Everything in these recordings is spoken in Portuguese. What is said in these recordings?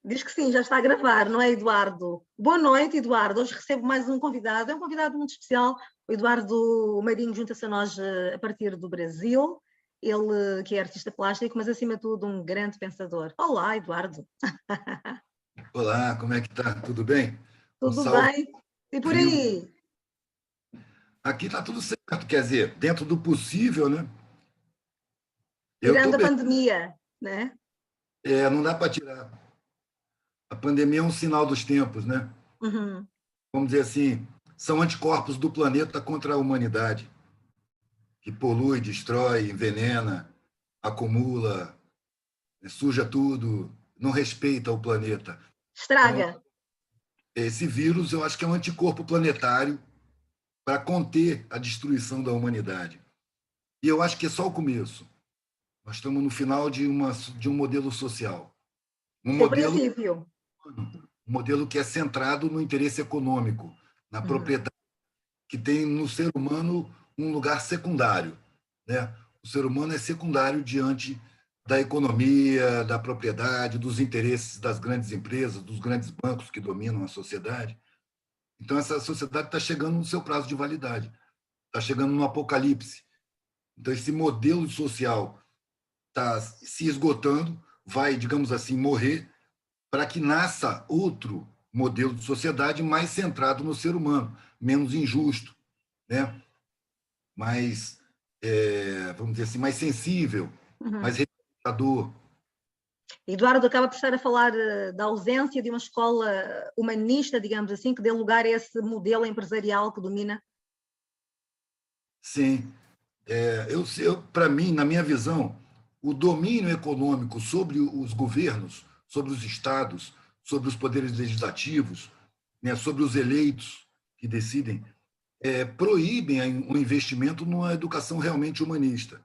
Diz que sim, já está a gravar, não é, Eduardo? Boa noite, Eduardo. Hoje recebo mais um convidado, é um convidado muito especial. O Eduardo Marinho junta-se a nós a partir do Brasil. Ele que é artista plástico, mas acima de tudo um grande pensador. Olá, Eduardo. Olá, como é que tá? Tudo bem? Um Tudo salve bem? E por frio. aí? Aqui tá tudo certo, quer dizer, dentro do possível, né? Eu tô Tirando a bem. pandemia, né? Não dá para tirar. A pandemia é um sinal dos tempos, né? Uhum. Vamos dizer assim, são anticorpos do planeta contra a humanidade, que polui, destrói, envenena, acumula, suja tudo, não respeita o planeta. Então, Estraga. esse vírus eu acho que é um anticorpo planetário para conter a destruição da humanidade. E eu acho que é só o começo. Nós estamos no final de um modelo social. Um Isso é modelo, princípio. um modelo que é centrado no interesse econômico, na Uhum. propriedade, que tem no ser humano um lugar secundário, né? O ser humano é secundário diante da economia, da propriedade, dos interesses das grandes empresas, dos grandes bancos que dominam a sociedade. Então, essa sociedade está chegando no seu prazo de validade, está chegando no apocalipse. Então, esse modelo social está se esgotando, vai, digamos assim, morrer, para que nasça outro modelo de sociedade mais centrado no ser humano, menos injusto, né? Mais, vamos dizer assim, mais sensível, Uhum. mais respeitador. Eduardo acaba por estar a falar da ausência de uma escola humanista, digamos assim, que dê lugar a esse modelo empresarial que domina. Sim, para mim, na minha visão, o domínio econômico sobre os governos, sobre os estados, sobre os poderes legislativos, né, sobre os eleitos que decidem, proíbem o investimento numa educação realmente humanista.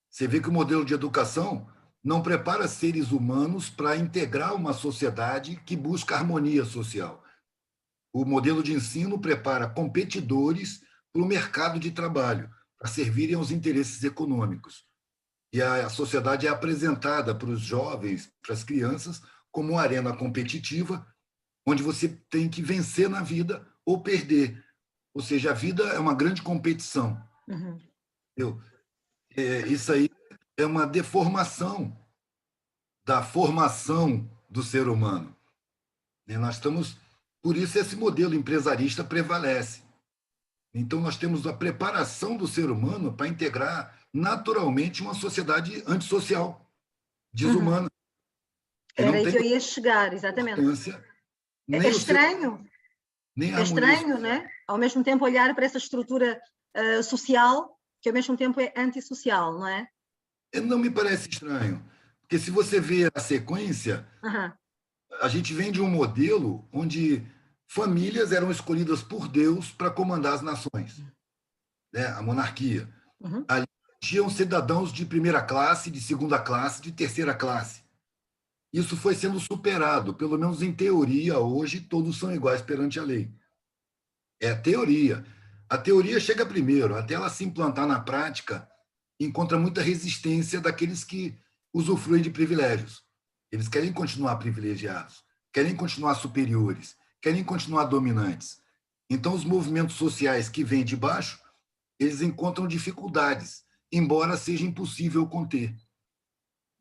Você vê que o modelo de educação não prepara seres humanos para integrar uma sociedade que busca harmonia social. O modelo de ensino prepara competidores para o mercado de trabalho, para servirem aos interesses econômicos. E a sociedade é apresentada para os jovens, para as crianças, como uma arena competitiva, onde você tem que vencer na vida ou perder. Ou seja, a vida é uma grande competição. Uhum. Isso aí é uma deformação da formação do ser humano. Nós estamos, por isso esse modelo empresarista prevalece. Então nós temos a preparação do ser humano para integrar naturalmente uma sociedade antissocial, Uhum. desumana, que Era não aí tem que eu ia chegar, exatamente. importância É nem o ser estranho, nem a é harmonia estranho, social. né? Ao mesmo tempo olhar para essa estrutura social, que ao mesmo tempo é antissocial, não é? Não me parece estranho, porque se você vê a sequência, Uhum. a gente vem de um modelo onde famílias eram escolhidas por Deus para comandar as nações, né? A monarquia. Uhum. Ali tinham cidadãos de primeira classe, de segunda classe, de terceira classe. Isso foi sendo superado, pelo menos em teoria, hoje todos são iguais perante a lei. É a teoria. A teoria chega primeiro, até ela se implantar na prática, encontra muita resistência daqueles que usufruem de privilégios. Eles querem continuar privilegiados, querem continuar superiores, querem continuar dominantes. Então, os movimentos sociais que vêm de baixo, eles encontram dificuldades, embora seja impossível conter.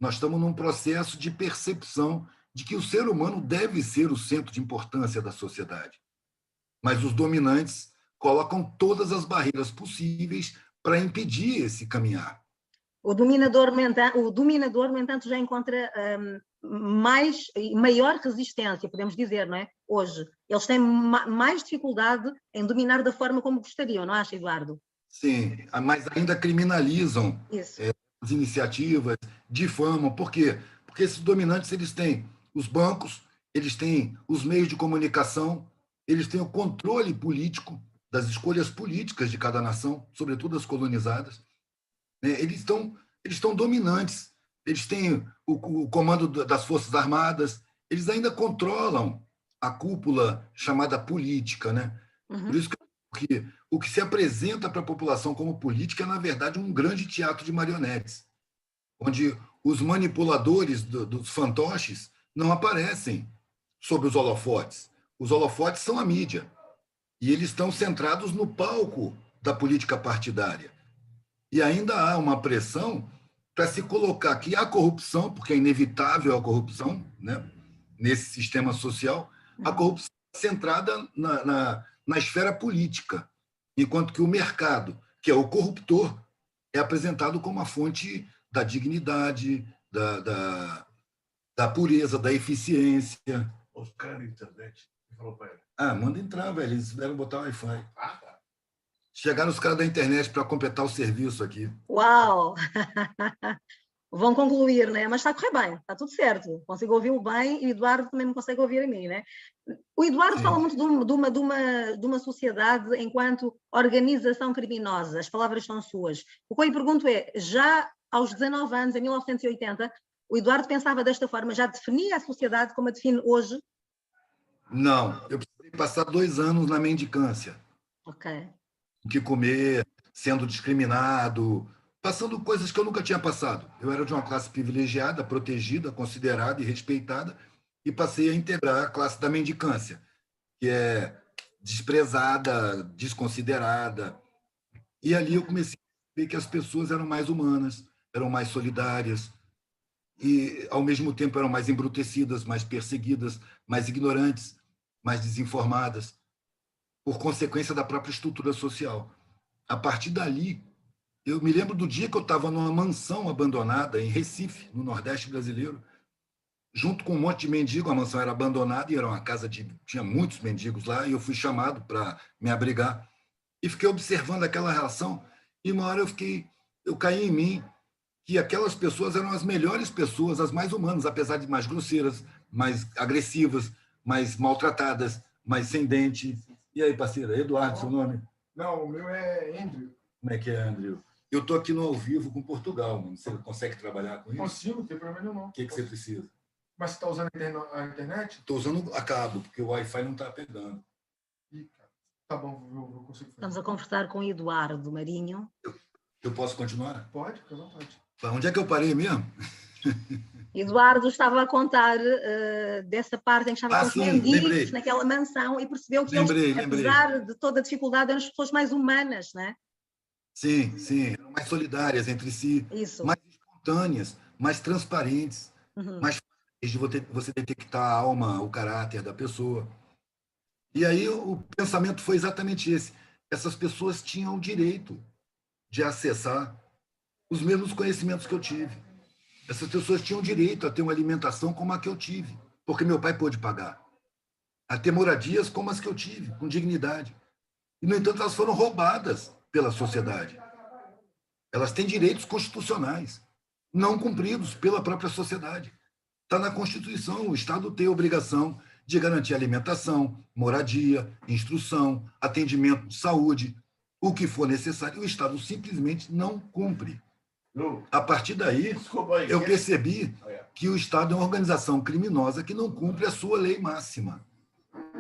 Nós estamos num processo de percepção de que o ser humano deve ser o centro de importância da sociedade. Mas os dominantes colocam todas as barreiras possíveis para impedir esse caminhar. O dominador, no entanto, já encontra maior resistência, podemos dizer, não é? Hoje. Eles têm mais dificuldade em dominar da forma como gostariam, não acha, Eduardo? Sim, mas ainda criminalizam Isso. as iniciativas, difamam. Por quê? Porque esses dominantes eles têm os bancos, eles têm os meios de comunicação, eles têm o controle político das escolhas políticas de cada nação, sobretudo as colonizadas. Né? Eles estão dominantes, eles têm o comando das Forças Armadas, eles ainda controlam a cúpula chamada política. Né? Por Uhum. isso que o que se apresenta para a população como política é, na verdade, um grande teatro de marionetes, onde os manipuladores dos fantoches não aparecem sob os holofotes. Os holofotes são a mídia. E eles estão centrados no palco da política partidária. E ainda há uma pressão para se colocar que a corrupção, porque é inevitável a corrupção, né, nesse sistema social, a corrupção é centrada na esfera política, enquanto que o mercado, que é o corruptor, é apresentado como a fonte da dignidade, da pureza, da eficiência. Os caras da internet, você falou para ele. Manda entrar, velho. Eles devem botar o Wi-Fi. Tá. Chegaram os caras da internet para completar o serviço aqui. Uau! Vão concluir, né? Mas está a correr bem, está tudo certo. Consigo ouvi-lo bem e o Eduardo também me consegue ouvir a mim, né? O Eduardo Sim. fala muito de uma sociedade enquanto organização criminosa. As palavras são suas. O que eu lhe pergunto é, já aos 19 anos, em 1980, o Eduardo pensava desta forma, já definia a sociedade como a define hoje? Não, eu precisei passar 2 anos na mendicância. Ok. O que comer, sendo discriminado, passando coisas que eu nunca tinha passado. Eu era de uma classe privilegiada, protegida, considerada e respeitada, e passei a integrar a classe da mendicância, que é desprezada, desconsiderada. E ali eu comecei a ver que as pessoas eram mais humanas, eram mais solidárias, e, ao mesmo tempo, eram mais embrutecidas, mais perseguidas, mais ignorantes, mais desinformadas, por consequência da própria estrutura social. A partir dali, eu me lembro do dia que eu estava numa mansão abandonada em Recife, no Nordeste brasileiro, junto com um monte de mendigo. A mansão era abandonada e era uma casa tinha muitos mendigos lá, e eu fui chamado para me abrigar. E fiquei observando aquela relação, e uma hora eu caí em mim que aquelas pessoas eram as melhores pessoas, as mais humanas, apesar de mais grosseiras, mais agressivas, mais maltratadas, mais sem dente. E aí, parceiro, Eduardo, seu nome? Não, o meu é Andrew. Como é que é, Andrew? Eu estou aqui no ao vivo com Portugal, mano. Você consegue trabalhar com isso? Consigo, não tem problema não. O que você precisa? Mas você está usando a internet? Estou usando a cabo, porque o Wi-Fi não está pegando. Ih, cara. Tá bom, eu consigo fazer. Estamos a conversar com o Eduardo Marinho. Eu posso continuar? Pode, fica à vontade. Onde é que eu parei mesmo? Eduardo estava a contar dessa parte em que estava com os mendigos lembrei. naquela mansão e percebeu que Lembrei. eles, apesar de toda a dificuldade, eram as pessoas mais humanas, né? Sim, eram mais solidárias entre si, Isso. mais espontâneas, mais transparentes, mais fáceis de você detectar a alma, o caráter da pessoa. E aí o pensamento foi exatamente esse. Essas pessoas tinham o direito de acessar os mesmos conhecimentos que eu tive. Essas pessoas tinham direito a ter uma alimentação como a que eu tive, porque meu pai pôde pagar. A ter moradias como as que eu tive, com dignidade. E, no entanto, elas foram roubadas pela sociedade. Elas têm direitos constitucionais, não cumpridos pela própria sociedade. Está na Constituição, o Estado tem a obrigação de garantir alimentação, moradia, instrução, atendimento de saúde, o que for necessário. O Estado simplesmente não cumpre. A partir daí, eu percebi que o Estado é uma organização criminosa que não cumpre a sua lei máxima.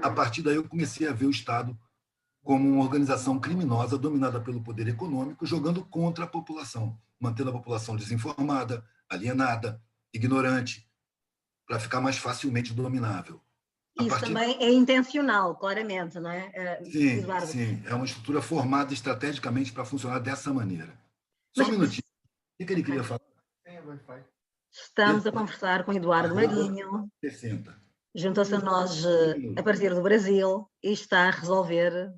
A partir daí, eu comecei a ver o Estado como uma organização criminosa dominada pelo poder econômico, jogando contra a população, mantendo a população desinformada, alienada, ignorante, para ficar mais facilmente dominável. Isso também é intencional, claramente, não é? Sim. É uma estrutura formada estrategicamente para funcionar dessa maneira. Só um minutinho. O que ele queria falar? Estamos a conversar com Eduardo Marinho. 60. Juntou-se a nós a partir do Brasil e está a resolver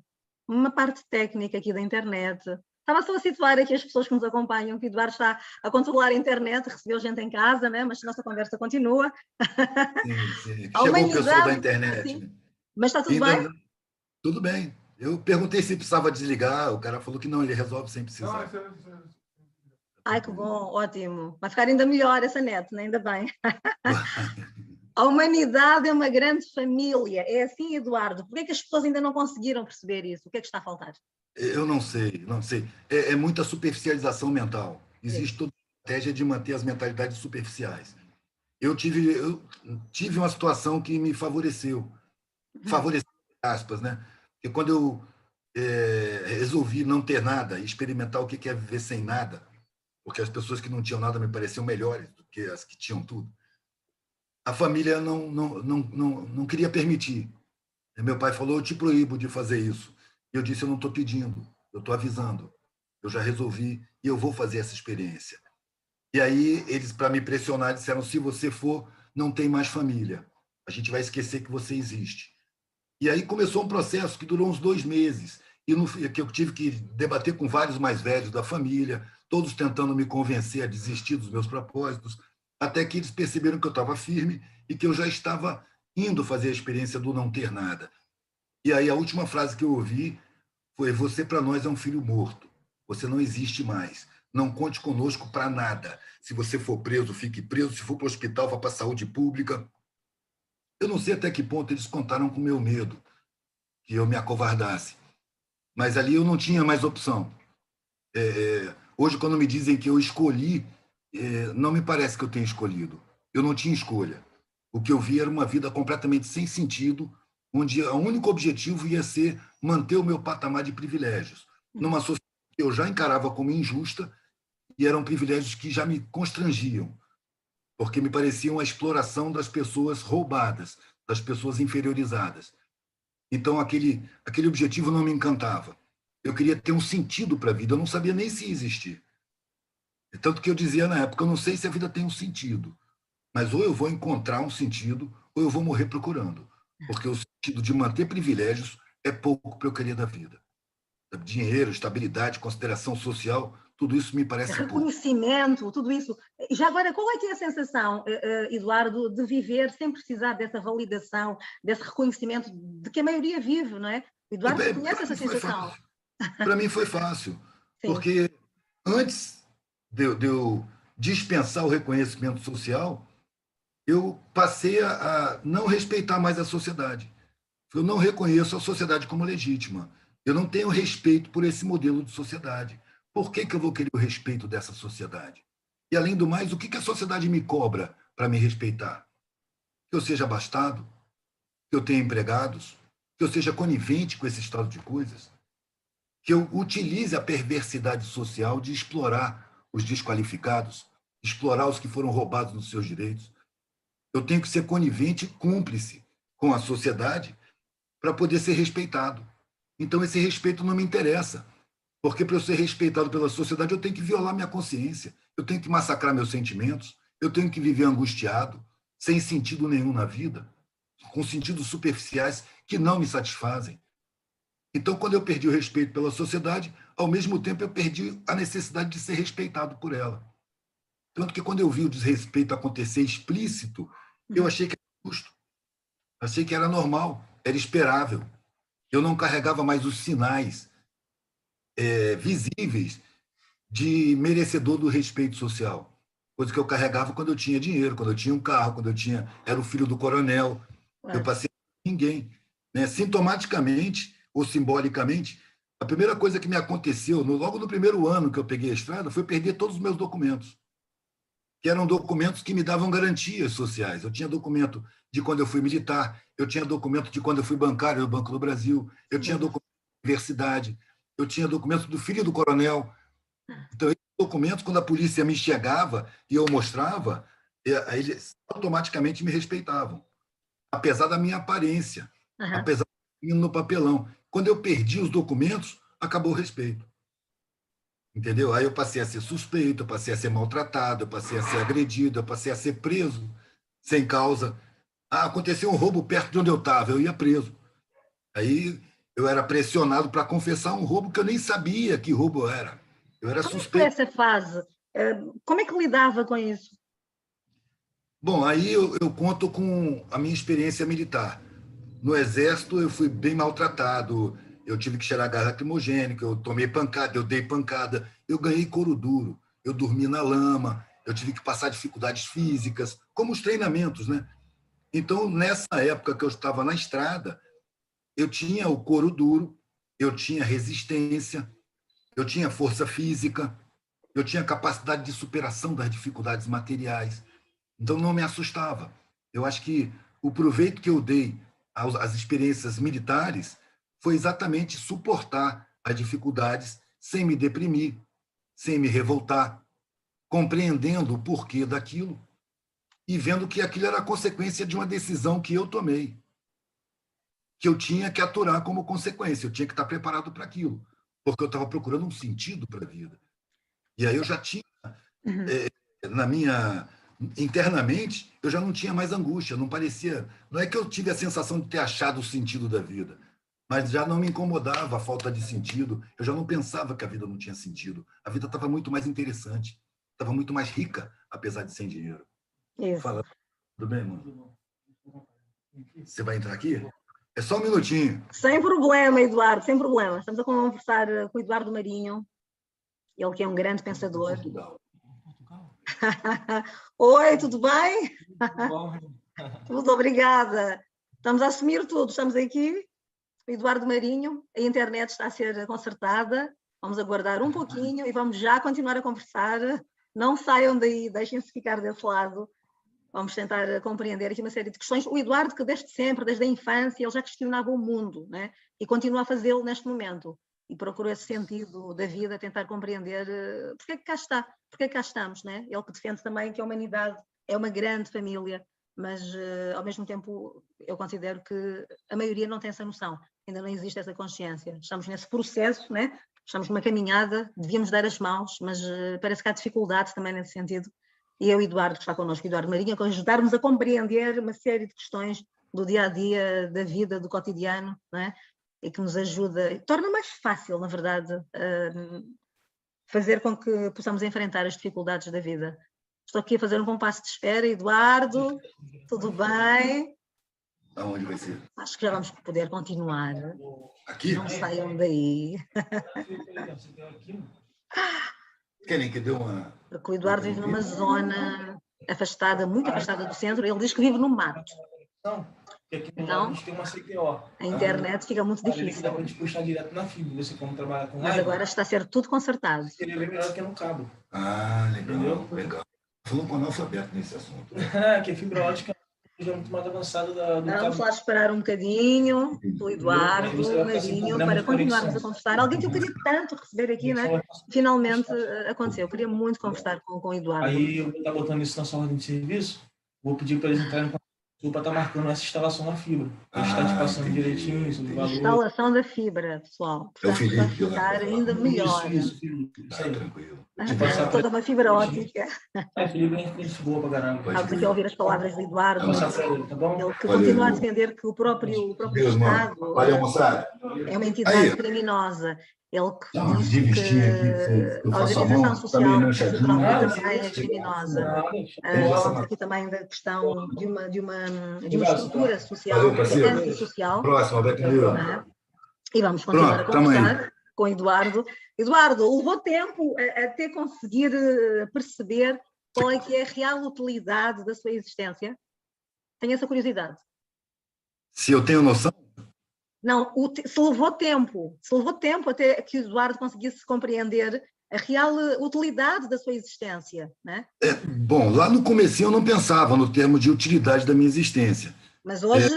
uma parte técnica aqui da internet. Estava só a situar aqui as pessoas que nos acompanham, que o Eduardo está a controlar a internet, recebeu gente em casa, né? Mas a nossa conversa continua. Sim. Chegou o pessoal da internet. Sim. Mas está tudo bem? Tudo bem. Eu perguntei se precisava desligar, o cara falou que não, ele resolve sem precisar. Ai, que bom, ótimo. Vai ficar ainda melhor essa net, né? Ainda bem. A humanidade é uma grande família. É assim, Eduardo? Por que é que as pessoas ainda não conseguiram perceber isso? O que é que está a faltar? Eu não sei. É muita superficialização mental. Existe toda a estratégia de manter as mentalidades superficiais. Eu tive uma situação que me favoreceu. Favoreceu, aspas, né? Porque quando eu resolvi não ter nada e experimentar o que é viver sem nada, porque as pessoas que não tinham nada me pareciam melhores do que as que tinham tudo. a família não queria permitir. E meu pai falou, eu te proíbo de fazer isso. E eu disse, eu não estou pedindo, eu estou avisando. Eu já resolvi e eu vou fazer essa experiência. E aí eles, para me pressionar, disseram, se você for, não tem mais família. A gente vai esquecer que você existe. E aí começou um processo que durou uns 2 meses, que eu tive que debater com vários mais velhos da família, todos tentando me convencer a desistir dos meus propósitos, até que eles perceberam que eu estava firme e que eu já estava indo fazer a experiência do não ter nada. E aí a última frase que eu ouvi foi: você para nós é um filho morto, você não existe mais, não conte conosco para nada. Se você for preso, fique preso, se for para o hospital, vá para a saúde pública. Eu não sei até que ponto eles contaram com o meu medo, que eu me acovardasse. Mas ali eu não tinha mais opção. Hoje, quando me dizem que eu escolhi, não me parece que eu tenha escolhido. Eu não tinha escolha. O que eu vi era uma vida completamente sem sentido, onde o único objetivo ia ser manter o meu patamar de privilégios, numa sociedade que eu já encarava como injusta, e eram privilégios que já me constrangiam, porque me pareciam a exploração das pessoas roubadas, das pessoas inferiorizadas. Então, aquele objetivo não me encantava. Eu queria ter um sentido para a vida, eu não sabia nem se existir. Tanto que eu dizia na época, eu não sei se a vida tem um sentido, mas ou eu vou encontrar um sentido, ou eu vou morrer procurando. Porque o sentido de manter privilégios é pouco para eu querer da vida. Dinheiro, estabilidade, consideração social, tudo isso me parece pouco. Reconhecimento, tudo isso. Já agora, qual é que é a sensação, Eduardo, de viver sem precisar dessa validação, desse reconhecimento de que a maioria vive, não é? O Eduardo reconhece essa sensação. Para mim foi fácil, Sim. porque antes de eu dispensar o reconhecimento social, eu passei a não respeitar mais a sociedade. Eu não reconheço a sociedade como legítima. Eu não tenho respeito por esse modelo de sociedade. Por que eu vou querer o respeito dessa sociedade? E, além do mais, o que a sociedade me cobra para me respeitar? Que eu seja abastado? Que eu tenha empregados? Que eu seja conivente com esse estado de coisas? Que eu utilize a perversidade social de explorar os desqualificados, explorar os que foram roubados dos seus direitos? Eu tenho que ser conivente e cúmplice com a sociedade para poder ser respeitado. Então, esse respeito não me interessa, porque para eu ser respeitado pela sociedade, eu tenho que violar minha consciência, eu tenho que massacrar meus sentimentos, eu tenho que viver angustiado, sem sentido nenhum na vida, com sentidos superficiais que não me satisfazem. Então, quando eu perdi o respeito pela sociedade, ao mesmo tempo eu perdi a necessidade de ser respeitado por ela. Tanto que quando eu vi o desrespeito acontecer explícito, eu achei que era justo, achei que era normal, era esperável. Eu não carregava mais os sinais visíveis de merecedor do respeito social. Coisa que eu carregava quando eu tinha dinheiro, quando eu tinha um carro, quando eu era o filho do coronel. Eu passei a ninguém. Né? Sintomaticamente ou simbolicamente, a primeira coisa que me aconteceu, logo no primeiro ano que eu peguei a estrada, foi perder todos os meus documentos, que eram documentos que me davam garantias sociais. Eu tinha documento de quando eu fui militar, eu tinha documento de quando eu fui bancário no Banco do Brasil, eu tinha documento da universidade, eu tinha documento do filho do coronel. Então, esses documentos, quando a polícia me chegava e eu mostrava, eles automaticamente me respeitavam, apesar da minha aparência, apesar de ir no papelão. Quando eu perdi os documentos, acabou o respeito. Entendeu? Aí eu passei a ser suspeito, eu passei a ser maltratado, eu passei a ser agredido, eu passei a ser preso sem causa. Aconteceu um roubo perto de onde eu estava, eu ia preso. Aí eu era pressionado para confessar um roubo que eu nem sabia que roubo era. Eu era suspeito. Como é que foi essa fase? Como é que lidava com isso? Bom, aí eu conto com a minha experiência militar. No Exército, eu fui bem maltratado, eu tive que cheirar gás lacrimogênico, eu tomei pancada, eu dei pancada, eu ganhei couro duro, eu dormi na lama, eu tive que passar dificuldades físicas, como os treinamentos, né? Então, nessa época que eu estava na estrada, eu tinha o couro duro, eu tinha resistência, eu tinha força física, eu tinha capacidade de superação das dificuldades materiais. Então, não me assustava. Eu acho que o proveito que eu dei às experiências militares foi exatamente suportar as dificuldades sem me deprimir, sem me revoltar, compreendendo o porquê daquilo e vendo que aquilo era a consequência de uma decisão que eu tomei, que eu tinha que aturar como consequência, eu tinha que estar preparado para aquilo, porque eu estava procurando um sentido para a vida. E aí eu já tinha, na minha internamente, eu já não tinha mais angústia, não parecia, não é que eu tive a sensação de ter achado o sentido da vida, mas já não me incomodava a falta de sentido, eu já não pensava que a vida não tinha sentido, a vida estava muito mais interessante, estava muito mais rica, apesar de sem dinheiro. Isso. Fala, tudo bem, mano? Você vai entrar aqui? É só um minutinho. Sem problema, Eduardo, sem problema. Estamos a conversar com o Eduardo Marinho, ele que é um grande pensador. Portugal. Oi, tudo bem? Tudo bom? Tudo, obrigada. Estamos a assumir tudo, estamos aqui. O Eduardo Marinho, a internet está a ser consertada. Vamos aguardar um pouquinho e vamos já continuar a conversar. Não saiam daí, deixem-se ficar desse lado. Vamos tentar compreender aqui uma série de questões. O Eduardo, que desde sempre, desde a infância, ele já questionava o mundo, né? E continua a fazê-lo neste momento. E procurou esse sentido da vida, tentar compreender porque é que cá está, porque é que cá estamos, né? Ele que defende também que a humanidade é uma grande família, mas ao mesmo tempo eu considero que a maioria não tem essa noção, ainda não existe essa consciência. Estamos nesse processo, né? Estamos numa caminhada, devíamos dar as mãos, mas parece que há dificuldade também nesse sentido. E eu, Eduardo, que está connosco, Eduardo Marinho, a ajudar-nos a compreender uma série de questões do dia-a-dia, da vida, do cotidiano, não é? E que nos ajuda, torna mais fácil, na verdade, fazer com que possamos enfrentar as dificuldades da vida. Estou aqui a fazer um compasso de espera. Eduardo, tudo bem? Aonde vai ser? Acho que já vamos poder continuar. Aqui? Não saiam daí. Querem que dê uma... Porque o Eduardo vive numa zona afastada, muito afastada do centro. Ele diz que vive no mato. Então, a internet fica muito difícil. Dá para a gente puxar direto na fibra, você como trabalha com Mas agora está a ser tudo consertado. Seria bem melhor que no cabo. Ah, legal, Entendeu? legal. Falando com analfabeto nesse assunto. Que a fibra ótica é muito mais avançada do Vamos cabo. lá esperar um bocadinho o Eduardo Marinho para continuarmos a conversar. Alguém que eu queria tanto receber aqui, né? Finalmente aconteceu. Eu queria muito conversar com o Eduardo. Aí eu vou estar botando isso na sua ordem de serviço, vou pedir para eles entrarem com para estar marcando essa instalação na fibra. A gente está te passando direitinho sobre o valor. Instalação da fibra, pessoal. É o Felipe, para ficar ainda melhor. Isso, Felipe. Isso aí. Tranquilo. Toda uma fibra ótica. Felipe é gente boa para caramba. Estamos aqui a ouvir as palavras do Eduardo. Vou passar para ele, tá bom? Ele que continua a defender que o próprio Estado Valeu, moçada. é uma entidade Aí. criminosa. Ele que Dá uma diz revistinha aqui, que eu a faço a organização mão, social também, né, que chefinho? também é criminosa. Vamos Falamos aqui também da questão de uma estrutura social, Valeu, de parceiro. antissocial. Próximo, Alberto Lira. Né? E vamos continuar Pronto, a conversar com o Eduardo. Eduardo, levou tempo até conseguir perceber qual é que é a real utilidade da sua existência? Tenho essa curiosidade. Se eu tenho noção? Não, se levou tempo até que o Eduardo conseguisse compreender a real utilidade da sua existência, né? Bom, lá no comecinho eu não pensava no termo de utilidade da minha existência. Mas hoje...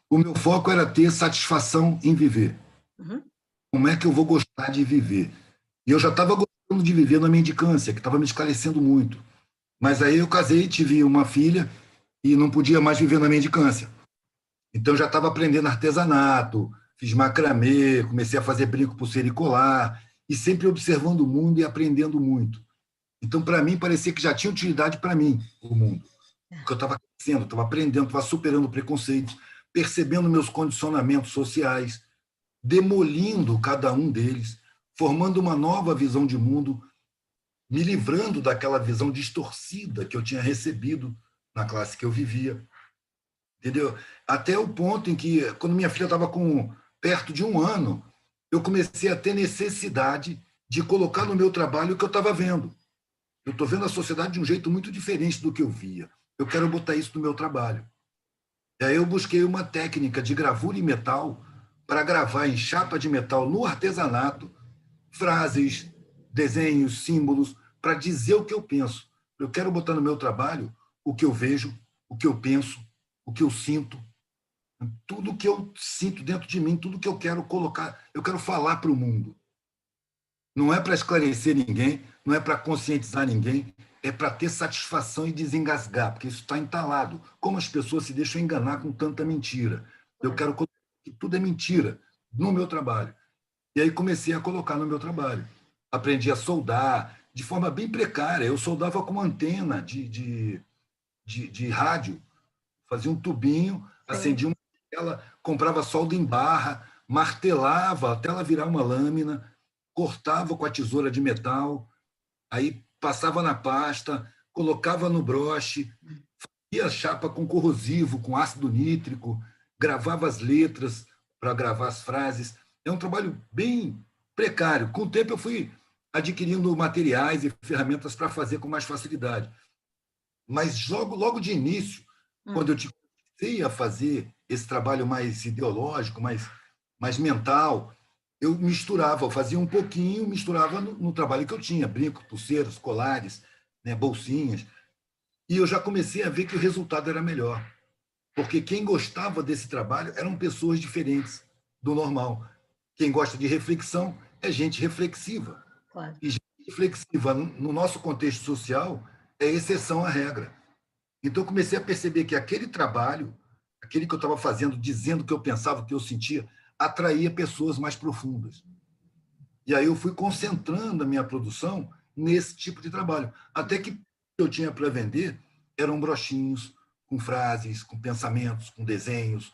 O meu foco era ter satisfação em viver. Uhum. Como é que eu vou gostar de viver? E eu já estava gostando de viver na mendicância, que estava me esclarecendo muito. Mas aí eu casei, tive uma filha e não podia mais viver na mendicância. Então eu já estava aprendendo artesanato, fiz macramê, comecei a fazer brinco, pulseira e colar, e sempre observando o mundo e aprendendo muito. Então, para mim, parecia que já tinha utilidade para mim, o mundo. Porque eu estava crescendo, estava aprendendo, estava superando preconceitos, percebendo meus condicionamentos sociais, demolindo cada um deles, formando uma nova visão de mundo, me livrando daquela visão distorcida que eu tinha recebido na classe que eu vivia. Entendeu? Até o ponto em que, quando minha filha estava com perto de 1 ano, eu comecei a ter necessidade de colocar no meu trabalho o que eu estava vendo. Eu estou vendo a sociedade de um jeito muito diferente do que eu via. Eu quero botar isso no meu trabalho. E aí eu busquei uma técnica de gravura em metal para gravar em chapa de metal no artesanato frases, desenhos, símbolos, para dizer o que eu penso. Eu quero botar no meu trabalho o que eu vejo, o que eu penso, o que eu sinto, tudo que eu sinto dentro de mim, tudo que eu quero colocar, eu quero falar para o mundo. Não é para esclarecer ninguém, não é para conscientizar ninguém, é para ter satisfação e desengasgar, porque isso está entalado. Como as pessoas se deixam enganar com tanta mentira? Eu quero colocar que tudo é mentira no meu trabalho. E aí comecei a colocar no meu trabalho. Aprendi a soldar de forma bem precária. Eu soldava com antena de rádio, fazia um tubinho, acendia uma tela, comprava solda em barra, martelava até ela virar uma lâmina, cortava com a tesoura de metal, aí passava na pasta, colocava no broche, fazia chapa com corrosivo, com ácido nítrico, gravava as letras para gravar as frases. É um trabalho bem precário. Com o tempo eu fui adquirindo materiais e ferramentas para fazer com mais facilidade. Mas logo de início, quando eu comecei a fazer esse trabalho mais ideológico, mais mental, eu misturava, eu fazia um pouquinho, misturava no trabalho que eu tinha, brincos, pulseiros, colares, né, bolsinhas, e eu já comecei a ver que o resultado era melhor, porque quem gostava desse trabalho eram pessoas diferentes do normal. Quem gosta de reflexão é gente reflexiva. Claro. E gente reflexiva, no nosso contexto social, é exceção à regra. Então, eu comecei a perceber que aquele trabalho, aquele que eu estava fazendo, dizendo o que eu pensava, o que eu sentia, atraía pessoas mais profundas. E aí eu fui concentrando a minha produção nesse tipo de trabalho. Até que o que eu tinha para vender eram brochinhos com frases, com pensamentos, com desenhos,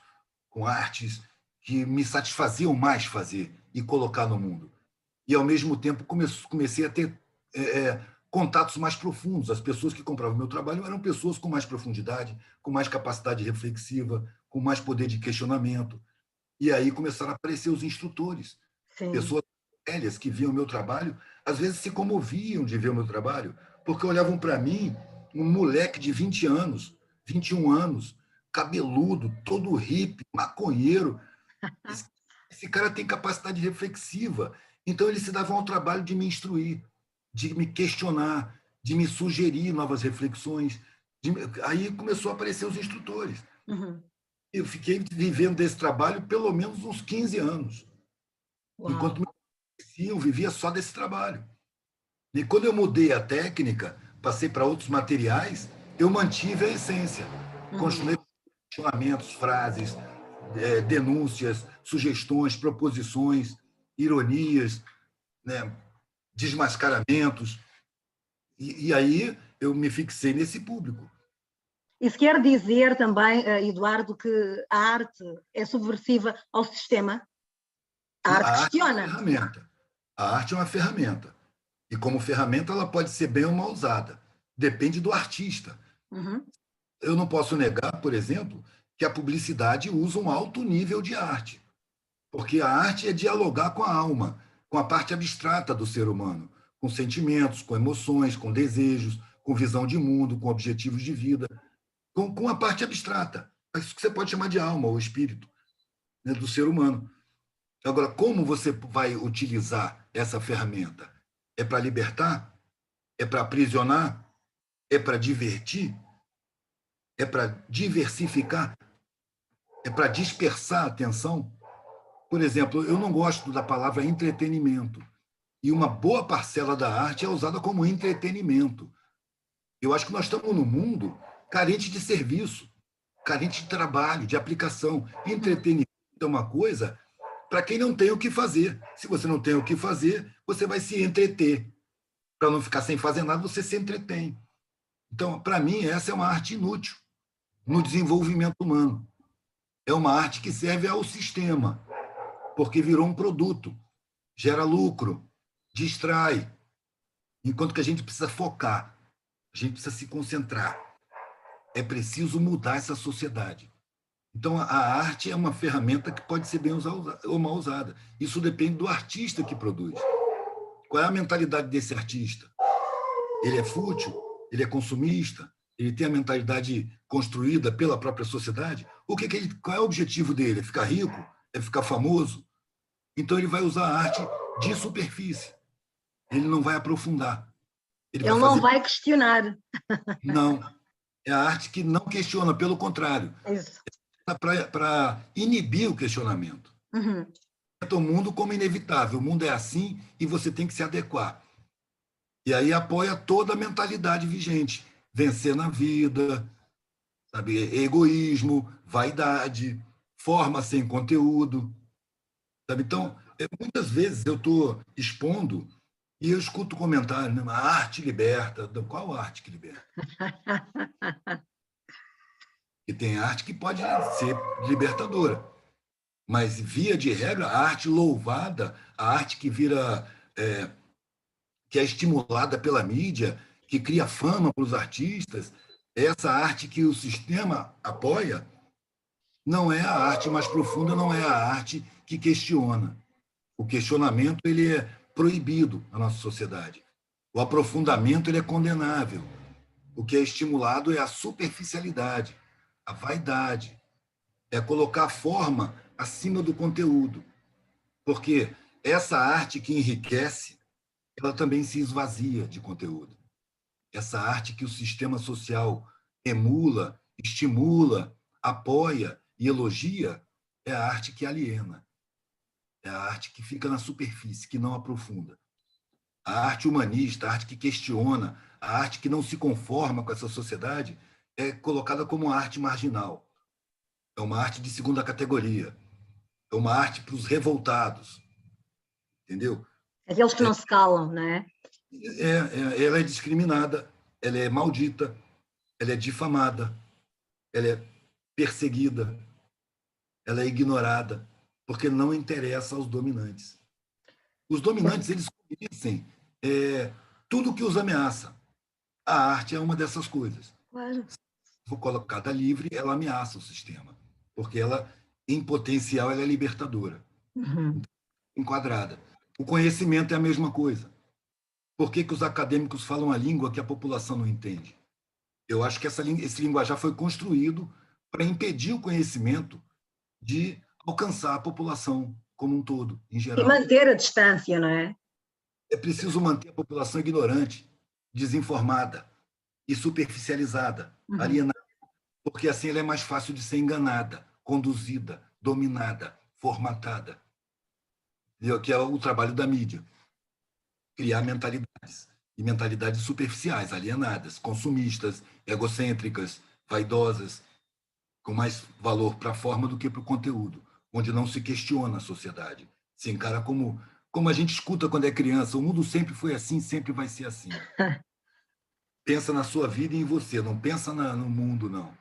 com artes que me satisfaziam mais fazer e colocar no mundo. E, ao mesmo tempo, comecei a ter contatos mais profundos. As pessoas que compravam meu trabalho eram pessoas com mais profundidade, com mais capacidade reflexiva, com mais poder de questionamento. E aí começaram a aparecer os instrutores. Sim. Pessoas velhas que viam o meu trabalho, às vezes se comoviam de ver o meu trabalho, porque olhavam para mim, um moleque de 20 anos, 21 anos, cabeludo, todo hippie, maconheiro. Esse cara tem capacidade reflexiva. Então, eles se davam ao trabalho de me instruir, de me questionar, de me sugerir novas reflexões. Aí começou a aparecer os instrutores. Uhum. Eu fiquei vivendo desse trabalho pelo menos uns 15 anos. Uau. Enquanto me conheciam, eu vivia só desse trabalho. E quando eu mudei a técnica, passei para outros materiais, eu mantive a essência. Continuei com questionamentos, frases, denúncias, sugestões, proposições, ironias, né, desmascaramentos. E aí eu me fixei nesse público. Isso quer dizer também, Eduardo, que a arte é subversiva ao sistema? A arte questiona. É uma ferramenta. A arte é uma ferramenta. E como ferramenta ela pode ser bem ou mal usada. Depende do artista. Uhum. Eu não posso negar, por exemplo, que a publicidade usa um alto nível de arte. Porque a arte é dialogar com a alma, com a parte abstrata do ser humano, com sentimentos, com emoções, com desejos, com visão de mundo, com objetivos de vida, com a parte abstrata. Isso que você pode chamar de alma ou espírito, né, do ser humano. Agora, como você vai utilizar essa ferramenta? É para libertar? É para aprisionar? É para divertir? É para diversificar? É para dispersar a atenção? Por exemplo, eu não gosto da palavra entretenimento. E uma boa parcela da arte é usada como entretenimento. Eu acho que nós estamos num mundo carente de serviço, carente de trabalho, de aplicação. Entretenimento é uma coisa para quem não tem o que fazer. Se você não tem o que fazer, você vai se entreter. Para não ficar sem fazer nada, você se entretém. Então, para mim, essa é uma arte inútil no desenvolvimento humano. É uma arte que serve ao sistema, porque virou um produto, gera lucro, distrai. Enquanto que a gente precisa focar, a gente precisa se concentrar. É preciso mudar essa sociedade. Então, a arte é uma ferramenta que pode ser bem usada ou mal usada. Isso depende do artista que produz. Qual é a mentalidade desse artista? Ele é fútil? Ele é consumista? Ele tem a mentalidade construída pela própria sociedade? Qual é o objetivo dele? É ficar rico? É ficar famoso? Então, ele vai usar a arte de superfície. Ele não vai aprofundar. Ele não vai questionar. Não. É a arte que não questiona, pelo contrário. Isso. Para inibir o questionamento. Uhum. O mundo como inevitável. O mundo é assim e você tem que se adequar. E aí apoia toda a mentalidade vigente. Vencer na vida, sabe? Egoísmo, vaidade, forma sem conteúdo. Sabe? Então, muitas vezes eu estou expondo e eu escuto comentários, né? A arte liberta. Qual arte que liberta? E tem arte que pode ser libertadora. Mas, via de regra, a arte louvada, a arte que vira, que é estimulada pela mídia, que cria fama para os artistas, essa arte que o sistema apoia, não é a arte mais profunda, não é a arte que questiona. O questionamento ele é proibido na nossa sociedade. O aprofundamento ele é condenável. O que é estimulado é a superficialidade, a vaidade, é colocar a forma acima do conteúdo. Porque essa arte que enriquece, ela também se esvazia de conteúdo. Essa arte que o sistema social emula, estimula, apoia e elogia, é a arte que aliena. É a arte que fica na superfície, que não aprofunda. A arte humanista, a arte que questiona, a arte que não se conforma com essa sociedade, é colocada como uma arte marginal. É uma arte de segunda categoria. É uma arte para os revoltados. Entendeu? Aqueles que não se calam, não é? Ela é discriminada, ela é maldita, ela é difamada, ela é perseguida, ela é ignorada, porque não interessa aos dominantes. Os dominantes, eles conhecem tudo que os ameaça. A arte é uma dessas coisas. Claro. Se for colocada livre, ela ameaça o sistema, porque ela, em potencial, ela é libertadora, enquadrada. O conhecimento é a mesma coisa. Por que os acadêmicos falam a língua que a população não entende? Eu acho que esse linguajar foi construído para impedir o conhecimento de alcançar a população como um todo, em E geral. manter a distância, não é? É preciso manter a população ignorante, desinformada e superficializada, alienada, porque assim ela é mais fácil de ser enganada, conduzida, dominada, formatada. Que é o trabalho da mídia. Criar mentalidades, e mentalidades superficiais, alienadas, consumistas, egocêntricas, vaidosas, com mais valor para a forma do que para o conteúdo, onde não se questiona a sociedade, se encara como a gente escuta quando é criança, o mundo sempre foi assim, sempre vai ser assim. Pensa na sua vida e em você, não pensa no mundo, não.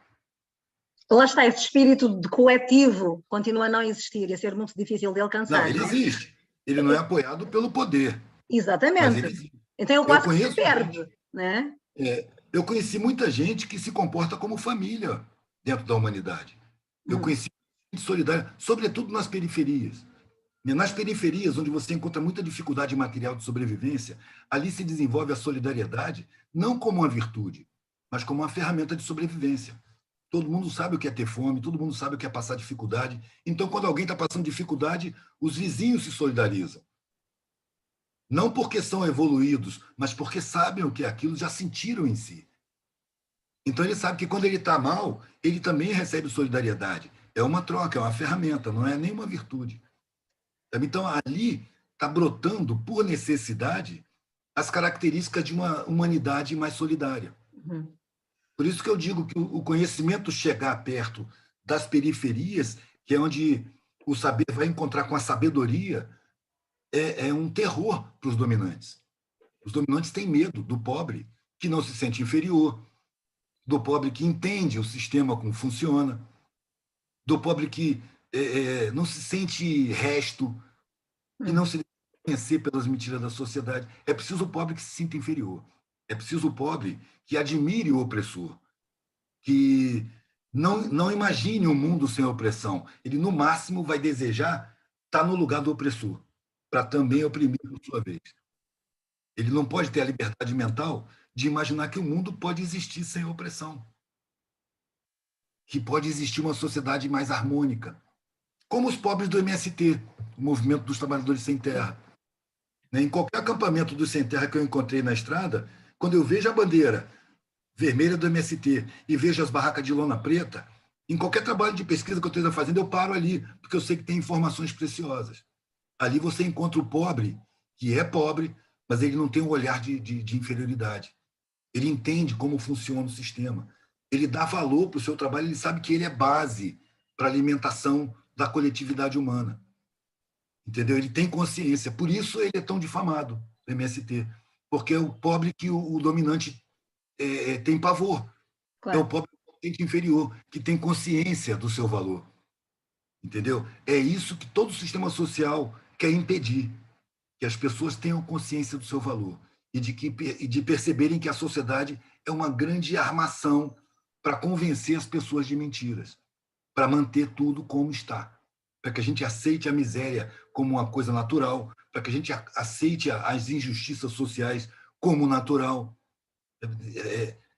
Lá está, esse espírito de coletivo continua a não existir e a ser muito difícil de alcançar. Não, ele existe. Ele não é apoiado pelo poder. Exatamente. Mas ele existe. Então ele quase que se perde, né? Eu conheci muita gente que se comporta como família dentro da humanidade. Eu conheci gente solidária, sobretudo nas periferias. Nas periferias, onde você encontra muita dificuldade material de sobrevivência, ali se desenvolve a solidariedade não como uma virtude, mas como uma ferramenta de sobrevivência. Todo mundo sabe o que é ter fome, todo mundo sabe o que é passar dificuldade. Então, quando alguém está passando dificuldade, os vizinhos se solidarizam. Não porque são evoluídos, mas porque sabem o que é aquilo, já sentiram em si. Então, ele sabe que quando ele está mal, ele também recebe solidariedade. É uma troca, é uma ferramenta, não é nenhuma virtude. Então, ali está brotando, por necessidade, as características de uma humanidade mais solidária. Por isso que eu digo que o conhecimento chegar perto das periferias, que é onde o saber vai encontrar com a sabedoria, é um terror para os dominantes. Os dominantes têm medo do pobre, que não se sente inferior, do pobre que entende o sistema como funciona, do pobre que não se sente resto e não se deixa conhecer pelas mentiras da sociedade. É preciso o pobre que se sinta inferior. É preciso o pobre que admire o opressor, que não imagine um mundo sem opressão. Ele, no máximo, vai desejar estar no lugar do opressor, para também oprimir por sua vez. Ele não pode ter a liberdade mental de imaginar que o mundo pode existir sem opressão, que pode existir uma sociedade mais harmônica, como os pobres do MST, o Movimento dos Trabalhadores Sem Terra. Em qualquer acampamento dos sem terra que eu encontrei na estrada, quando eu vejo a bandeira vermelha do MST e vejo as barracas de lona preta, em qualquer trabalho de pesquisa que eu esteja fazendo, eu paro ali, porque eu sei que tem informações preciosas. Ali você encontra o pobre, que é pobre, mas ele não tem um olhar de inferioridade. Ele entende como funciona o sistema. Ele dá valor para o seu trabalho, ele sabe que ele é base para a alimentação da coletividade humana. Entendeu? Ele tem consciência. Por isso ele é tão difamado, o MST. Porque é o pobre que o dominante tem pavor. Claro. É o pobre inferior, que tem consciência do seu valor. Entendeu? É isso que todo sistema social quer impedir, que as pessoas tenham consciência do seu valor e de perceberem que a sociedade é uma grande armação para convencer as pessoas de mentiras, para manter tudo como está, para que a gente aceite a miséria como uma coisa natural, para que a gente aceite as injustiças sociais como natural.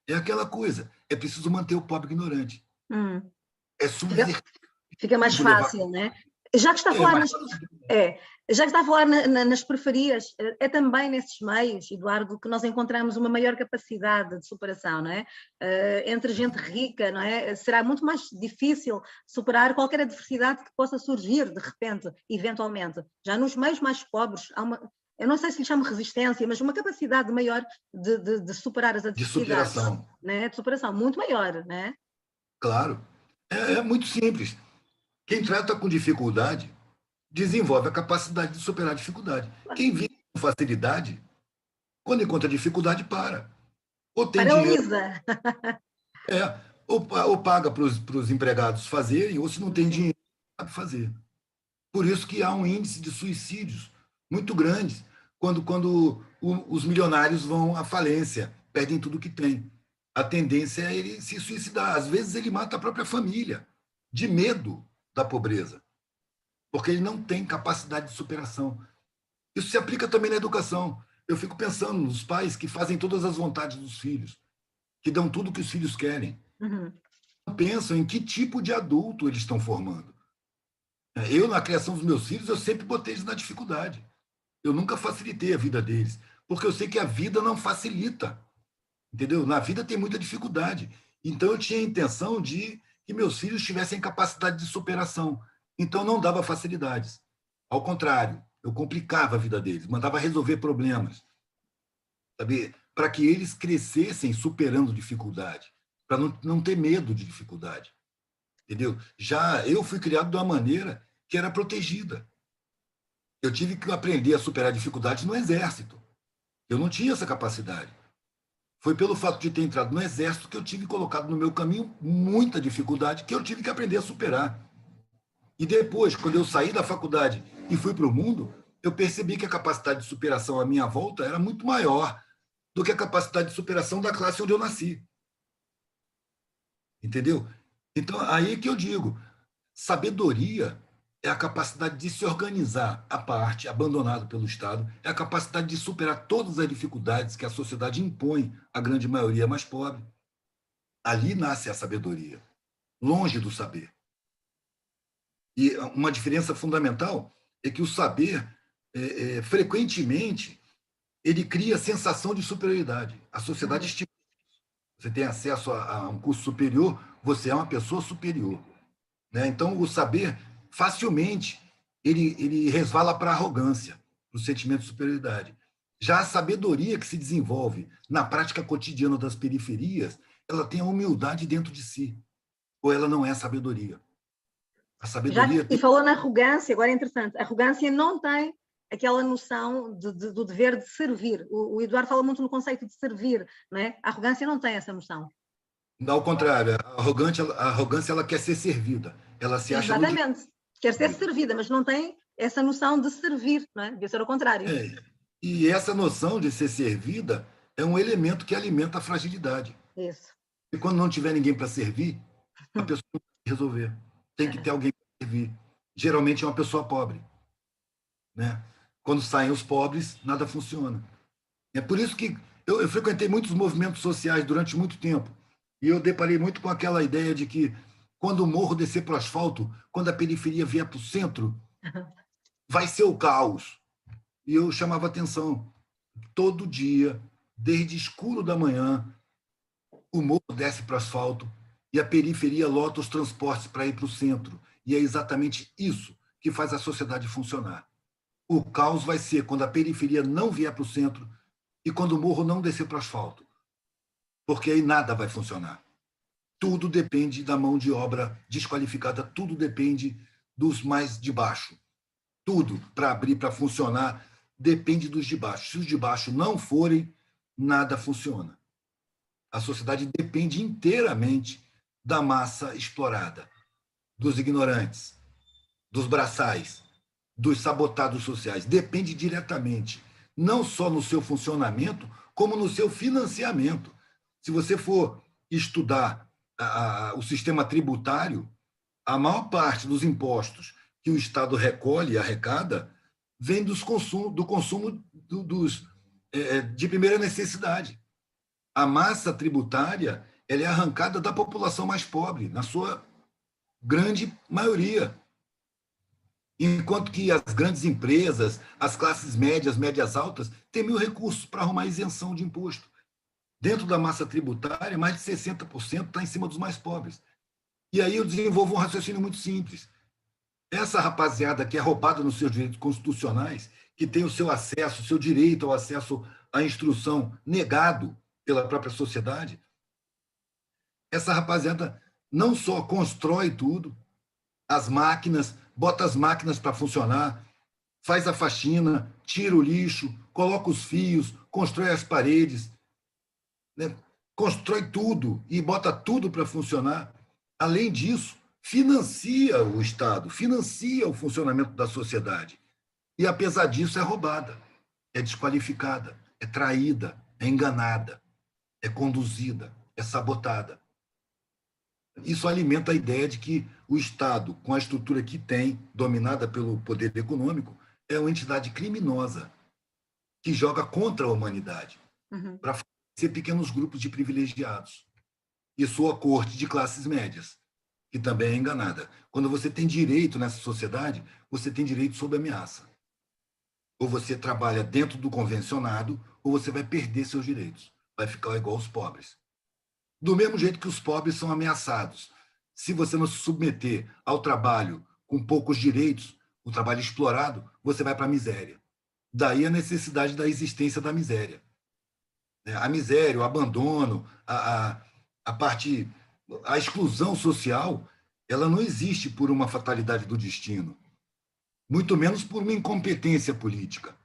É aquela coisa, é preciso manter o pobre ignorante. É subverter. Fica mais fácil, né? Já que está a falar, já que está a falar nas periferias, é também nesses meios, Eduardo, que nós encontramos uma maior capacidade de superação, não é? Entre gente rica, não é? Será muito mais difícil superar qualquer adversidade que possa surgir de repente, eventualmente. Já nos meios mais pobres, há uma, eu não sei se lhe chamo resistência, mas uma capacidade maior de superar as adversidades. De superação. Né? De superação, muito maior, não é? Claro. É muito simples. Quem trata com dificuldade desenvolve a capacidade de superar a dificuldade. Quem vive com facilidade, quando encontra dificuldade, para. Ou tem paralisa. Dinheiro, ou paga para os empregados fazerem, ou se não tem dinheiro, sabe fazer. Por isso que há um índice de suicídios muito grande quando os milionários vão à falência, perdem tudo que têm. A tendência é ele se suicidar. Às vezes ele mata a própria família, de medo da pobreza, porque ele não tem capacidade de superação. Isso se aplica também na educação. Eu fico pensando nos pais que fazem todas as vontades dos filhos, que dão tudo o que os filhos querem. Não pensam em que tipo de adulto eles estão formando. Eu, na criação dos meus filhos, eu sempre botei eles na dificuldade. Eu nunca facilitei a vida deles, porque eu sei que a vida não facilita. Entendeu? Na vida tem muita dificuldade. Então, eu tinha a intenção de que meus filhos tivessem capacidade de superação. Então, não dava facilidades. Ao contrário, eu complicava a vida deles, mandava resolver problemas, sabe? Para que eles crescessem superando dificuldade, para não ter medo de dificuldade. Entendeu? Já eu fui criado de uma maneira que era protegida. Eu tive que aprender a superar dificuldades no exército. Eu não tinha essa capacidade. Foi pelo fato de ter entrado no exército que eu tive colocado no meu caminho muita dificuldade que eu tive que aprender a superar. E depois, quando eu saí da faculdade e fui para o mundo, eu percebi que a capacidade de superação à minha volta era muito maior do que a capacidade de superação da classe onde eu nasci. Entendeu? Então, aí que eu digo, sabedoria é a capacidade de se organizar à parte, abandonado pelo Estado, é a capacidade de superar todas as dificuldades que a sociedade impõe à grande maioria mais pobre. Ali nasce a sabedoria, longe do saber. E uma diferença fundamental é que o saber, frequentemente, ele cria a sensação de superioridade. A sociedade estimula. Você tem acesso a um curso superior, você é uma pessoa superior. Né? Então, o saber, facilmente, ele resvala para a arrogância, para o sentimento de superioridade. Já a sabedoria que se desenvolve na prática cotidiana das periferias, ela tem a humildade dentro de si. Ou ela não é sabedoria. A sabedoria... E falou na arrogância, agora é interessante, a arrogância não tem aquela noção do dever de servir. O Eduardo fala muito no conceito de servir, não é? A arrogância não tem essa noção. Ao contrário, a arrogância ela quer ser servida. Ela se acha... Exatamente. Quer ser servida, mas não tem essa noção de servir, não é? Devia ser ao contrário. E essa noção de ser servida é um elemento que alimenta a fragilidade. Isso. E quando não tiver ninguém para servir, a pessoa não vai resolver. Tem que ter alguém para servir. Geralmente é uma pessoa pobre. Né? Quando saem os pobres, nada funciona. É por isso que eu frequentei muitos movimentos sociais durante muito tempo. E eu deparei muito com aquela ideia de que quando o morro descer para o asfalto, quando a periferia vier para o centro, vai ser o caos. E eu chamava atenção. Todo dia, desde escuro da manhã, o morro desce para o asfalto e a periferia lota os transportes para ir para o centro. E é exatamente isso que faz a sociedade funcionar. O caos vai ser quando a periferia não vier para o centro e quando o morro não descer para o asfalto. Porque aí nada vai funcionar. Tudo depende da mão de obra desqualificada, tudo depende dos mais de baixo. Tudo para abrir, para funcionar, depende dos de baixo. Se os de baixo não forem, nada funciona. A sociedade depende inteiramente da massa explorada, dos ignorantes, dos braçais, dos sabotados sociais. Depende diretamente, não só no seu funcionamento, como no seu financiamento. Se você for estudar o sistema tributário, a maior parte dos impostos que o Estado recolhe e arrecada vem do consumo de primeira necessidade. A massa tributária ela é arrancada da população mais pobre, na sua grande maioria. Enquanto que as grandes empresas, as classes médias, médias altas, têm 1.000 recursos para arrumar isenção de imposto. Dentro da massa tributária, mais de 60% está em cima dos mais pobres. E aí eu desenvolvo um raciocínio muito simples. Essa rapaziada que é roubada nos seus direitos constitucionais, que tem o seu acesso, o seu direito ao acesso à instrução negado pela própria sociedade, essa rapaziada não só constrói tudo, as máquinas, bota as máquinas para funcionar, faz a faxina, tira o lixo, coloca os fios, constrói as paredes, né? Constrói tudo e bota tudo para funcionar. Além disso, financia o Estado, financia o funcionamento da sociedade. E, apesar disso, é roubada, é desqualificada, é traída, é enganada, é conduzida, é sabotada. Isso alimenta a ideia de que o Estado, com a estrutura que tem, dominada pelo poder econômico, é uma entidade criminosa que joga contra a humanidade para ser pequenos grupos de privilegiados e sua corte de classes médias, que também é enganada. Quando você tem direito nessa sociedade, você tem direito sob ameaça. Ou você trabalha dentro do convencionado, ou você vai perder seus direitos. Vai ficar igual aos pobres. Do mesmo jeito que os pobres são ameaçados. Se você não se submeter ao trabalho com poucos direitos, o trabalho explorado, você vai para a miséria. Daí a necessidade da existência da miséria. A miséria, o abandono, a exclusão social, ela não existe por uma fatalidade do destino, muito menos por uma incompetência política.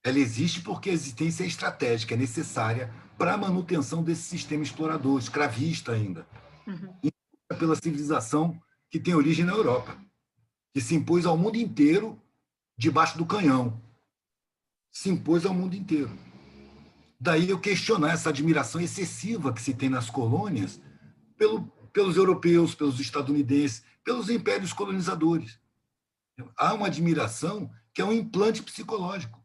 Ela existe porque a existência é estratégica, é necessária para a manutenção desse sistema explorador, escravista ainda, pela civilização que tem origem na Europa, que se impôs ao mundo inteiro debaixo do canhão. Se impôs ao mundo inteiro. Daí eu questionar essa admiração excessiva que se tem nas colônias pelos europeus, pelos estadunidenses, pelos impérios colonizadores. Há uma admiração que é um implante psicológico.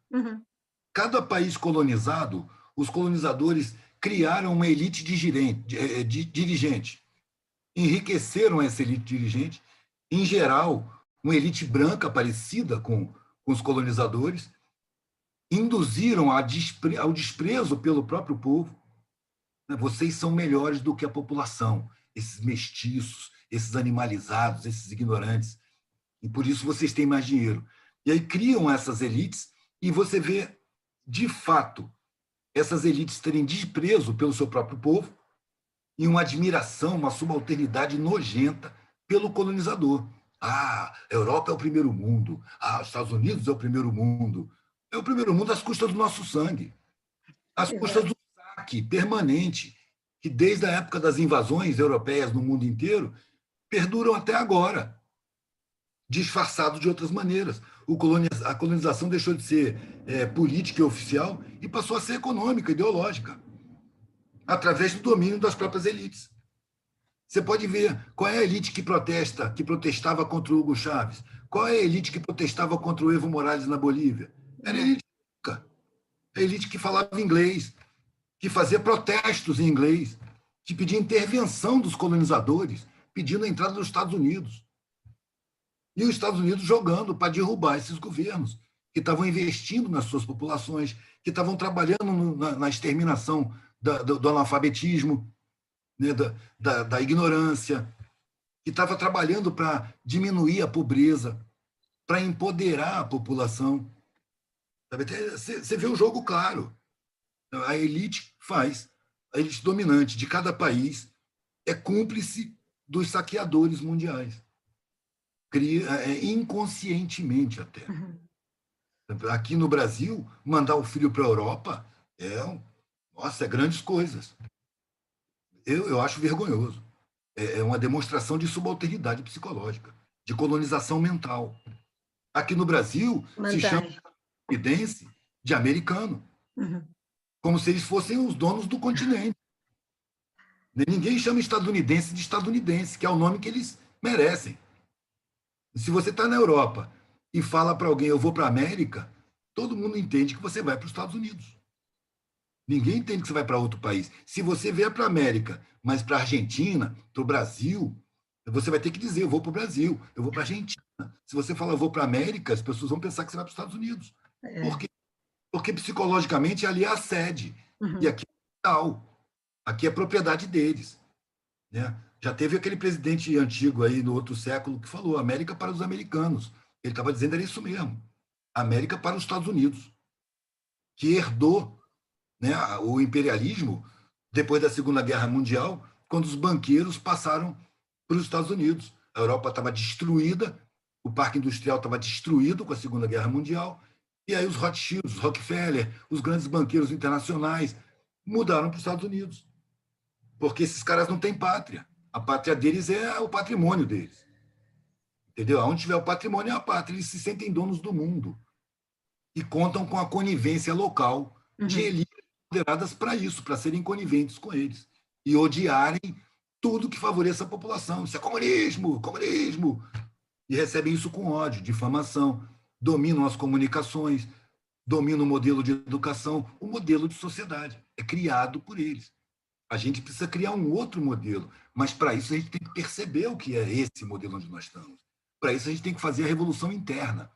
Cada país colonizado, os colonizadores criaram uma elite dirigente, enriqueceram essa elite dirigente, em geral, uma elite branca parecida com os colonizadores, induziram ao desprezo pelo próprio povo. Vocês são melhores do que a população, esses mestiços, esses animalizados, esses ignorantes, e por isso vocês têm mais dinheiro. E aí criam essas elites e você vê, de fato, essas elites terem desprezo pelo seu próprio povo e uma admiração, uma subalternidade nojenta pelo colonizador. Ah, a Europa é o primeiro mundo. Ah, os Estados Unidos é o primeiro mundo. É o primeiro mundo às custas do nosso sangue, às custas do saque permanente, que desde a época das invasões europeias no mundo inteiro, perduram até agora, disfarçado de outras maneiras. A colonização deixou de ser política e oficial e passou a ser econômica, ideológica, através do domínio das próprias elites. Você pode ver qual é a elite que protestava contra o Hugo Chávez, qual é a elite que protestava contra o Evo Morales na Bolívia. Era a elite rica, a elite que falava inglês, que fazia protestos em inglês, que pedia intervenção dos colonizadores, pedindo a entrada dos Estados Unidos. E os Estados Unidos jogando para derrubar esses governos, que estavam investindo nas suas populações, que estavam trabalhando na exterminação do analfabetismo, né, da ignorância, que estava trabalhando para diminuir a pobreza, para empoderar a população. Sabe? Você vê o jogo claro. A elite faz. A elite dominante de cada país é cúmplice dos saqueadores mundiais. Inconscientemente até. Uhum. Aqui no Brasil, mandar o filho para a Europa nossa, é grandes coisas. Eu acho vergonhoso. É uma demonstração de subalternidade psicológica, de colonização mental. Aqui no Brasil, se chama Mantém. estadunidense de americano, Uhum. como se eles fossem os donos do continente. Ninguém chama estadunidense de estadunidense, que é o nome que eles merecem. Se você está na Europa e fala para alguém, eu vou para a América, todo mundo entende que você vai para os Estados Unidos. Ninguém entende que você vai para outro país. Se você vier para a América, mas para a Argentina, para o Brasil, você vai ter que dizer, eu vou para o Brasil, eu vou para a Argentina. Se você falar, eu vou para a América, as pessoas vão pensar que você vai para os Estados Unidos. Por quê? Porque psicologicamente ali é a sede. Uhum. E aqui é tal. Aqui é propriedade deles. Né? Já teve aquele presidente antigo aí no outro século que falou América para os americanos. Ele estava dizendo era isso mesmo. América para os Estados Unidos, que herdou, né, o imperialismo depois da Segunda Guerra Mundial, quando os banqueiros passaram para os Estados Unidos. A Europa estava destruída, o parque industrial estava destruído com a Segunda Guerra Mundial, e aí os Rothschild, os Rockefeller, os grandes banqueiros internacionais mudaram para os Estados Unidos, porque esses caras não têm pátria. A pátria deles é o patrimônio deles. Entendeu? Onde tiver o patrimônio é a pátria. Eles se sentem donos do mundo e contam com a conivência local de elites moderadas para isso, para serem coniventes com eles e odiarem tudo que favoreça a população. Isso é comunismo, comunismo. E recebem isso com ódio, difamação, dominam as comunicações, dominam o modelo de educação, o modelo de sociedade. É criado por eles. A gente precisa criar um outro modelo, mas para isso a gente tem que perceber o que é esse modelo onde nós estamos. Para isso a gente tem que fazer a revolução interna.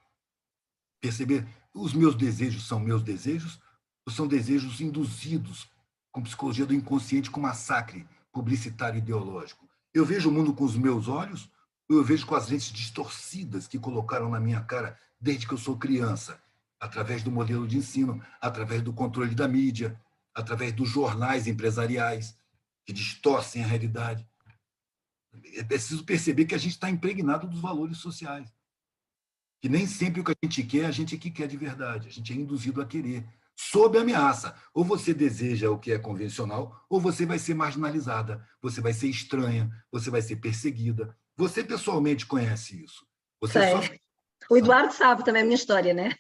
Perceber, os meus desejos são meus desejos ou são desejos induzidos com psicologia do inconsciente, com massacre publicitário ideológico? Eu vejo o mundo com os meus olhos ou eu vejo com as lentes distorcidas que colocaram na minha cara desde que eu sou criança, através do modelo de ensino, através do controle da mídia, através dos jornais empresariais que distorcem a realidade? É preciso perceber que a gente está impregnado dos valores sociais, que nem sempre o que a gente quer, a gente que quer de verdade, a gente é induzido a querer, sob ameaça. Ou você deseja o que é convencional, ou você vai ser marginalizada, você vai ser estranha, você vai ser perseguida. Você pessoalmente conhece isso. Você sofre. O Eduardo sabe também a minha história, né?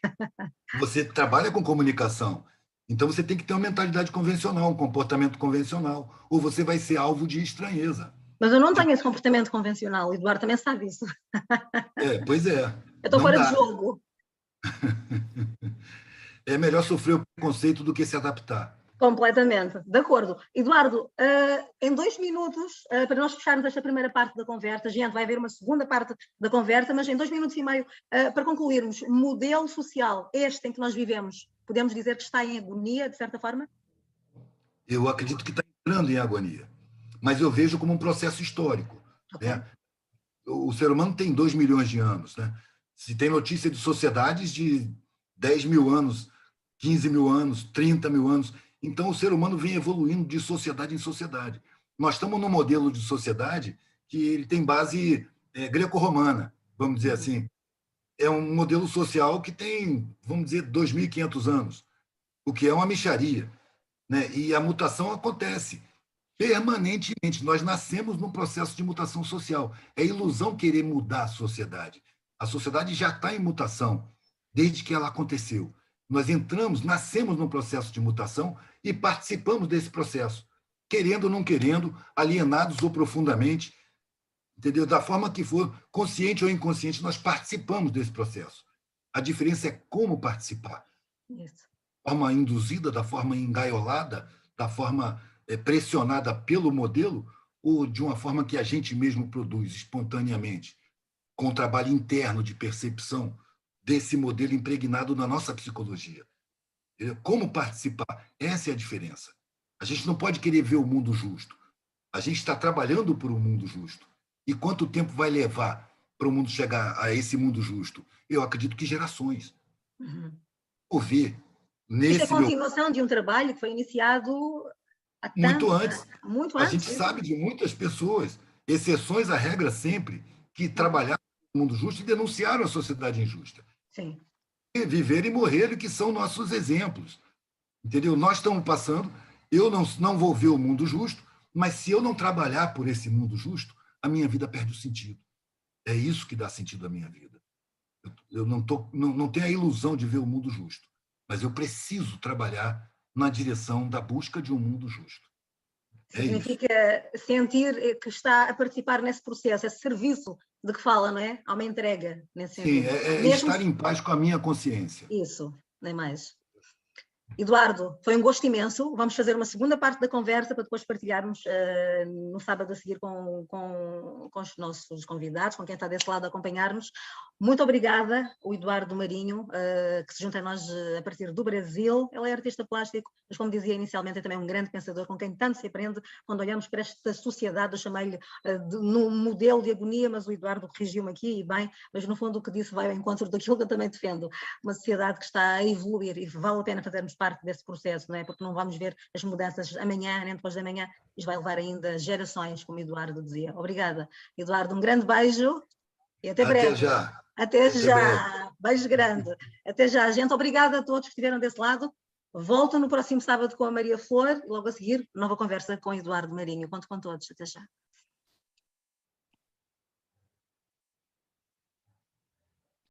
Você trabalha com comunicação, então você tem que ter uma mentalidade convencional, um comportamento convencional, ou você vai ser alvo de estranheza. Mas eu não tenho esse comportamento convencional, o Eduardo também sabe isso. Pois é. Eu estou fora de jogo. É melhor sofrer o preconceito do que se adaptar. Completamente, de acordo. Eduardo, em 2 minutos, para nós fecharmos esta primeira parte da conversa, gente, vai haver uma segunda parte da conversa, mas em 2 minutos e meio, para concluirmos, modelo social, este em que nós vivemos, podemos dizer que está em agonia, de certa forma? Eu acredito que está entrando em agonia, mas eu vejo como um processo histórico. Okay. Né? O ser humano tem 2 milhões de anos. Né? Se tem notícia de sociedades de 10 mil anos, 15 mil anos, 30 mil anos. Então, o ser humano vem evoluindo de sociedade em sociedade. Nós estamos num modelo de sociedade que ele tem base greco-romana, vamos dizer assim. É um modelo social que tem, vamos dizer, 2.500 anos, o que é uma mixaria. Né? E a mutação acontece permanentemente. Nós nascemos num processo de mutação social. É ilusão querer mudar a sociedade. A sociedade já está em mutação desde que ela aconteceu. Nós nascemos num processo de mutação e participamos desse processo, querendo ou não querendo, alienados ou profundamente, entendeu? Da forma que for, consciente ou inconsciente, nós participamos desse processo. A diferença é como participar. Isso. Da forma induzida, da forma engaiolada, da forma pressionada pelo modelo, ou de uma forma que a gente mesmo produz espontaneamente, com o trabalho interno de percepção desse modelo impregnado na nossa psicologia. Como participar? Essa é a diferença. A gente não pode querer ver o mundo justo. A gente está trabalhando por um mundo justo. E quanto tempo vai levar para o mundo chegar a esse mundo justo? Eu acredito que gerações. ouvir Isto é nesse meu... continuação de um trabalho que foi iniciado há Muito tanto, antes. muito A antes. gente sabe de muitas pessoas, exceções à regra sempre, que trabalharam no mundo justo e denunciaram a sociedade injusta. Sim. E viveram e morreram, que são nossos exemplos. Entendeu? Nós estamos passando, eu não vou ver o mundo justo, mas se eu não trabalhar por esse mundo justo, a minha vida perde o sentido. É isso que dá sentido à minha vida. Eu não tenho a ilusão de ver o mundo justo, mas eu preciso trabalhar na direção da busca de um mundo justo. Significa sentir que está a participar nesse processo, esse serviço de que fala, não é? Há uma entrega nesse sentido. Sim, é Mesmo estar em paz com a minha consciência. Isso, nem mais. Eduardo, foi um gosto imenso. Vamos fazer uma segunda parte da conversa para depois partilharmos no sábado a seguir com os nossos convidados, com quem está desse lado a acompanhar-nos. Muito obrigada, o Eduardo Marinho, que se junta a nós a partir do Brasil. Ele é artista plástico, mas como dizia inicialmente, é também um grande pensador com quem tanto se aprende quando olhamos para esta sociedade. Eu chamei-lhe num modelo de agonia, mas o Eduardo corrigiu-me aqui e bem, mas no fundo o que disse vai ao encontro daquilo que eu também defendo. Uma sociedade que está a evoluir e vale a pena fazermos parte desse processo, não é? Porque não vamos ver as mudanças amanhã, nem depois de amanhã, isto vai levar ainda gerações, como o Eduardo dizia. Obrigada. Eduardo, um grande beijo e até breve. Até já. Até já. Breve. Beijo grande. Até já, gente. Obrigada a todos que estiveram desse lado. Volto no próximo sábado com a Maria Flor e logo a seguir, nova conversa com o Eduardo Marinho. Conto com todos. Até já.